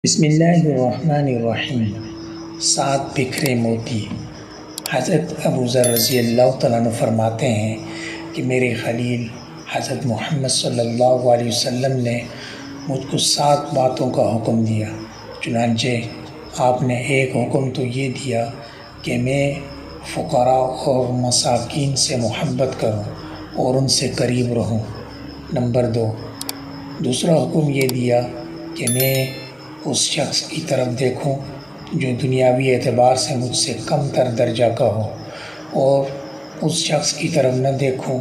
بسم اللہ الرحمن الرحیم۔ 7 بکھرے موتی۔ حضرت ابو ذر رضی اللہ تعالیٰ عنہ فرماتے ہیں کہ میرے خلیل حضرت محمد صلی اللہ علیہ وسلم نے مجھ کو 7 باتوں کا حکم دیا۔ چنانچہ آپ نے ایک حکم تو یہ دیا کہ میں فقراء اور مساکین سے محبت کروں اور ان سے قریب رہوں۔ نمبر 2، دوسرا حکم یہ دیا کہ میں اس شخص کی طرف دیکھوں جو دنیاوی اعتبار سے مجھ سے کم تر درجہ کا ہو، اور اس شخص کی طرف نہ دیکھوں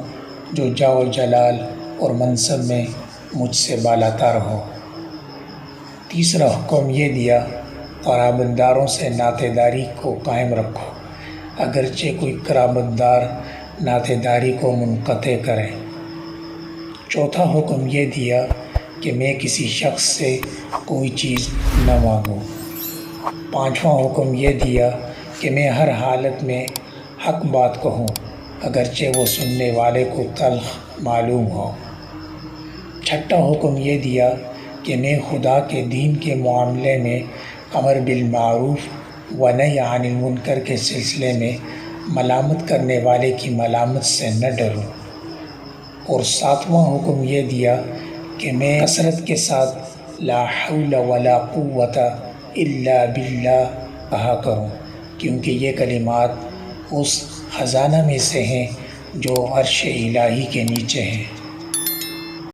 جو جاہ و جلال اور منصب میں مجھ سے بالاتر ہو۔ تیسرا حکم یہ دیا، قرابت داروں سے ناطے داری کو قائم رکھو، اگرچہ کوئی قرابت دار ناطے داری کو منقطع کرے۔ چوتھا حکم یہ دیا کہ میں کسی شخص سے کوئی چیز نہ مانگوں۔ پانچواں حکم یہ دیا کہ میں ہر حالت میں حق بات کہوں، اگرچہ وہ سننے والے کو تلخ معلوم ہو۔ چھٹا حکم یہ دیا کہ میں خدا کے دین کے معاملے میں امر بالمعروف و نہی عن المنکر کے سلسلے میں ملامت کرنے والے کی ملامت سے نہ ڈروں۔ اور ساتواں حکم یہ دیا کہ میں کثرت کے ساتھ لا حول ولا قوت الا باللہ کہا کروں، کیونکہ یہ کلمات اس خزانہ میں سے ہیں جو عرش الہی کے نیچے ہیں۔